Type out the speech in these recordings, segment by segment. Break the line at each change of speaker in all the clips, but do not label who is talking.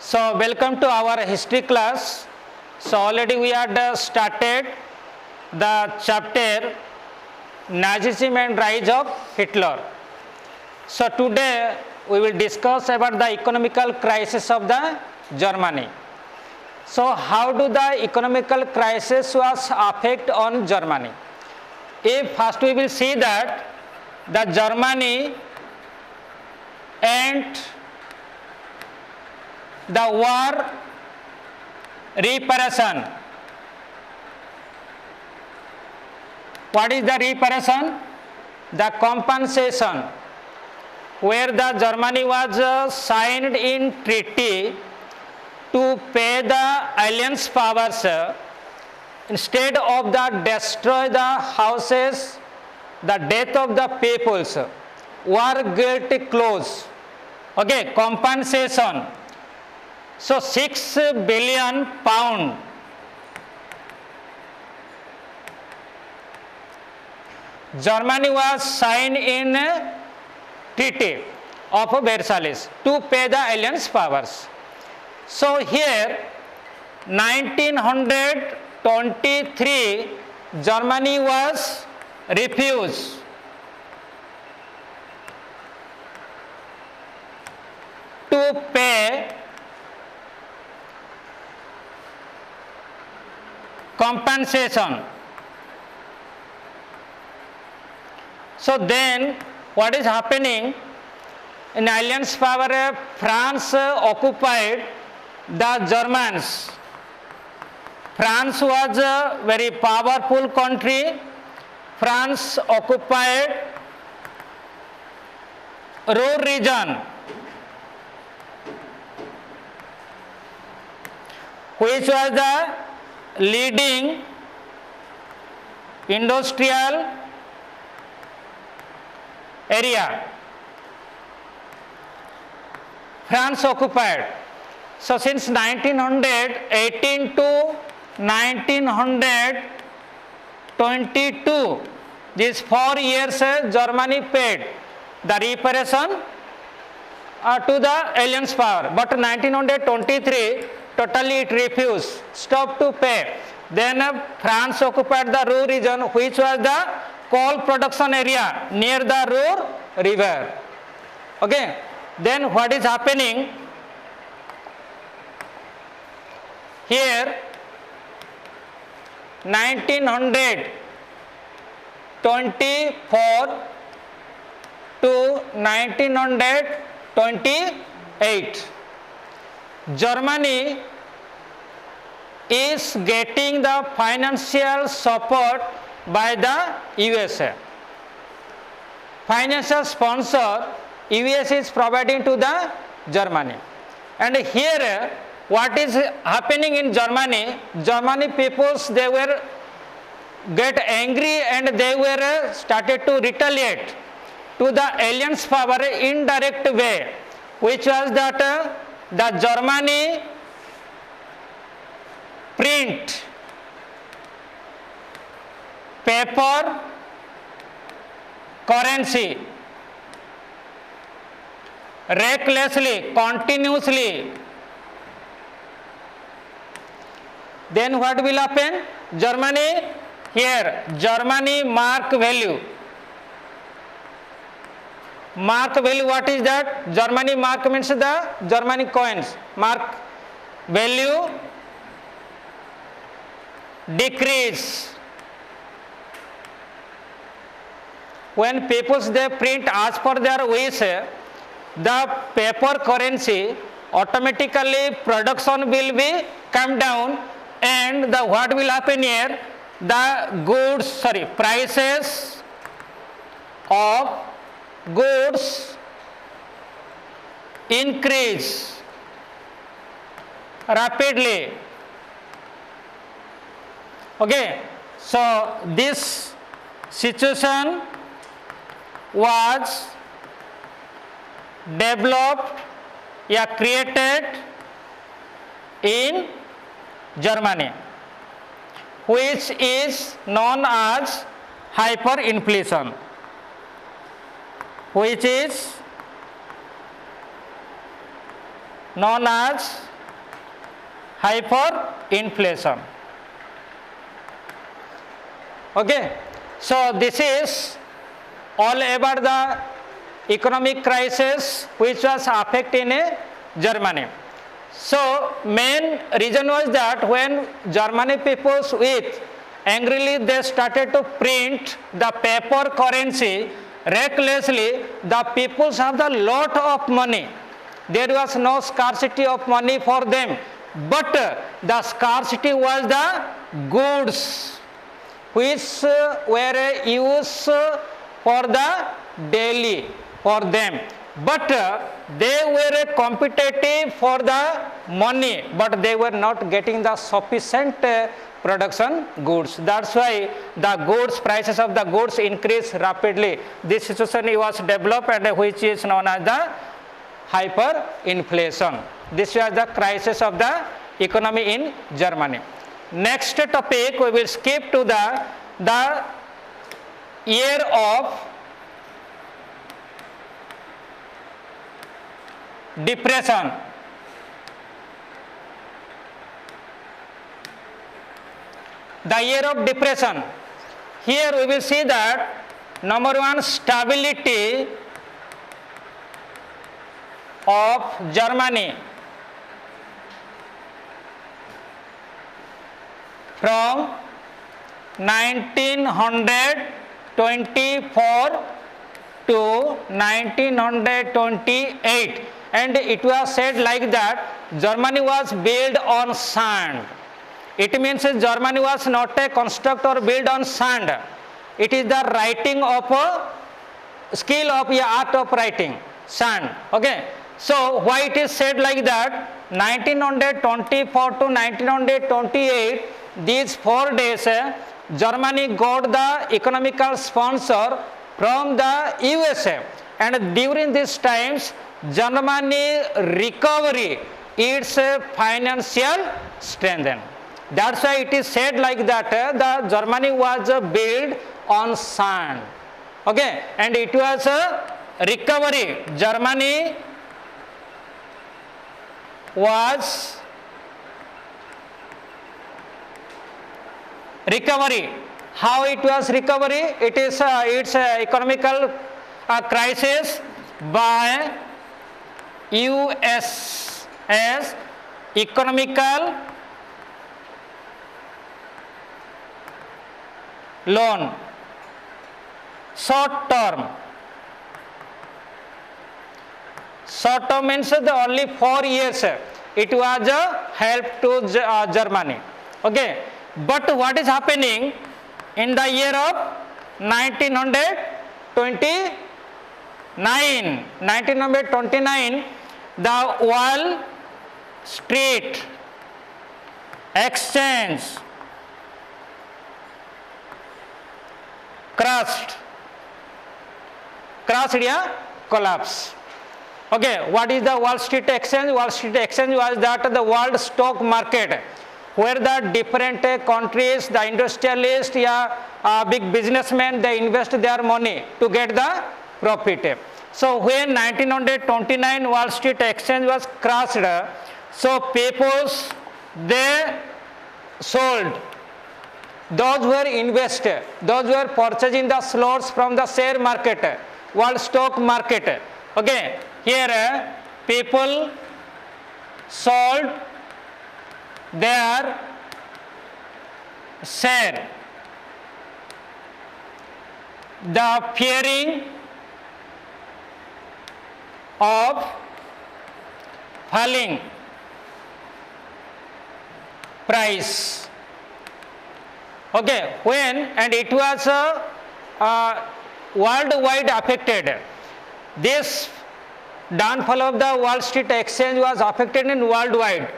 So welcome to our history class. So already we had started the chapter Nazism and rise of Hitler. So today we will discuss about the economical crisis of the Germany. So how do the economical crisis was affect on Germany? If first we will see that the Germany and the war reparation. What is the reparation? The compensation, where the Germany was signed in treaty to pay the alliance powers instead of the destroy the houses, the death of the peoples, war guilty clause. Okay, compensation. So 6 billion pound Germany was signed in treaty of Versailles to pay the alliance powers. So here 1923 Germany was refused to pay compensation. So then what is happening in alliance power? France occupied the Germans. France was a very powerful country. France occupied Ruhr region, which was the leading industrial area. France occupied. So since 1918 to 1922, these 4 years Germany paid the reparation to the alliance power, but 1923 totally it refused, stopped to pay. Then France occupied the Ruhr region, which was the coal production area near the Ruhr river. Okay. Then what is happening here? 1924 to 1928, Germany is getting the financial support by the USA. Financial sponsor USA is providing to the Germany. And here what is happening in Germany? Germany peoples, they were get angry and they were started to retaliate to the alliance power indirect way, which was that the Germany print paper currency recklessly, continuously. Then what will happen? Germany, here Germany mark value. Mark value, what is that? Germany mark means the Germany coins. Mark value decrease. When peoples they print as per their wish, the paper currency automatically production will be come down, and the what will happen here? The goods, prices of goods increase rapidly. Okay, so this situation was developed, created in Germany, which is known as hyperinflation, which is known as hyperinflation. Okay, so this is all about the economic crisis which was affecting Germany. So main reason was that when Germany peoples with angrily they started to print the paper currency recklessly, the peoples have the lot of money. There was no scarcity of money for them, but the scarcity was the goods which were used for the daily for them, but they were competitive for the money, but they were not getting the sufficient production goods. That's why the goods prices of the goods increased rapidly. This situation was developed and which is known as the hyperinflation. This was the crisis of the economy in Germany. Next topic we will skip to the year of depression. The year of depression. Here we will see that number one, stability of Germany from 1924 to 1928, and it was said like that Germany was built on sand. It means Germany was not a construct or built on sand. It is the writing of a skill of the art of writing, sand. Okay. So why it is said like that? 1924 to 1928, these 4 days, Germany got the economical sponsor from the USA, and during these times, Germany recovery its financial strength. That's why it is said like that the Germany was built on sand. Okay, and it was a recovery. Germany was recovery. How it was recovery? It is its economical crisis by US as economical loan, short term. Short term means the only 4 years it was a help to Germany. Okay, but what is happening in the year of 1929, the Wall Street Exchange crashed, yeah, collapse. Okay, what is the Wall Street Exchange? Wall Street Exchange was that the world stock market where the different countries, the industrialists, big businessmen, they invest their money to get the profit. So when 1929 Wall Street Exchange was crashed, so people they sold. Those were invested, those were purchasing the slots from the share market, world stock market. Okay, here people sold their share. The fearing of falling price. Okay, when, and it was worldwide affected. This downfall of the Wall Street Exchange was affected in worldwide.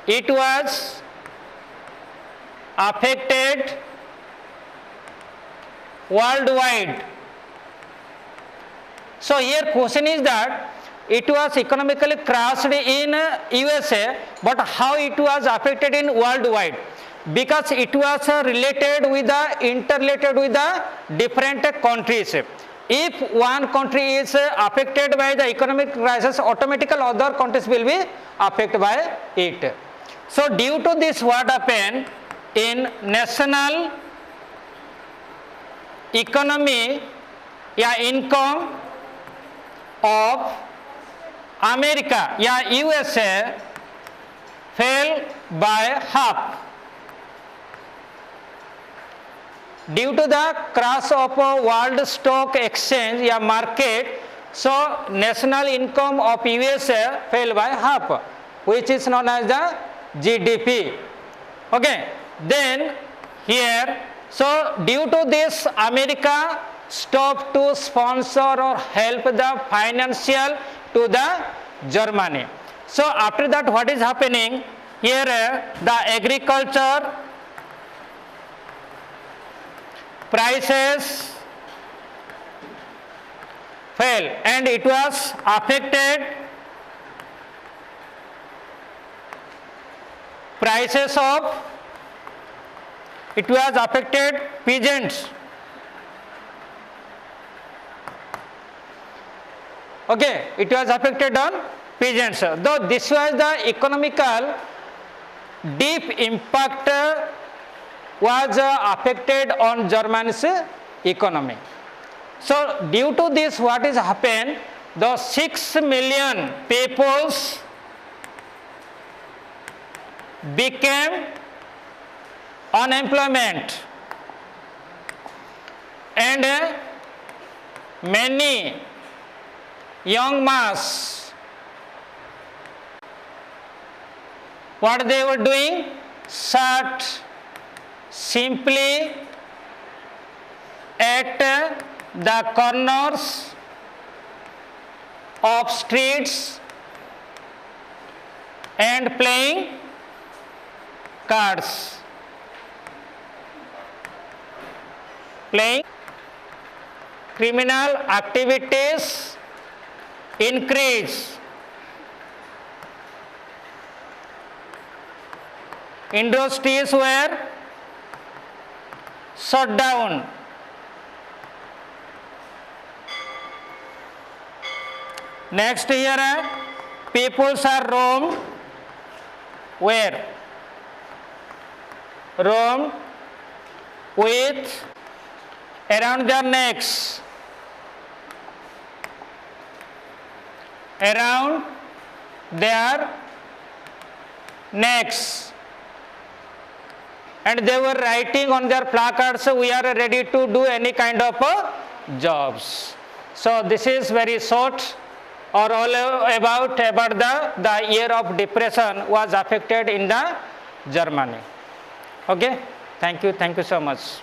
It was affected worldwide. So here question is that it was economically crashed in USA, but how it was affected in worldwide? Because it was interrelated with the different countries. If one country is affected by the economic crisis, automatically other countries will be affected by it. So due to this, what happened in national economy, income of America, USA fell by half due to the crash of world stock exchange market. So national income of USA fell by half, which is known as the GDP. Okay, then here, so due to this, America stopped to sponsor or help the financial to the Germany. So after that, what is happening here? The agriculture prices fell, and it was affected prices of, it was affected peasants. Okay, it was affected on peasants. Though this was the economical deep impact was affected on Germany's economy. So due to this, what is happened? The 6 million peoples became unemployment, and many young mass, what they were doing? Sat simply at the corners of streets and playing cards. Playing, criminal activities increase. Industries were shut down. Next here, peoples are roamed where? Roamed with around their necks, around their necks, and they were writing on their placards, we are ready to do any kind of jobs. So this is very short or all about the year of depression was affected in the Germany. Okay, thank you so much.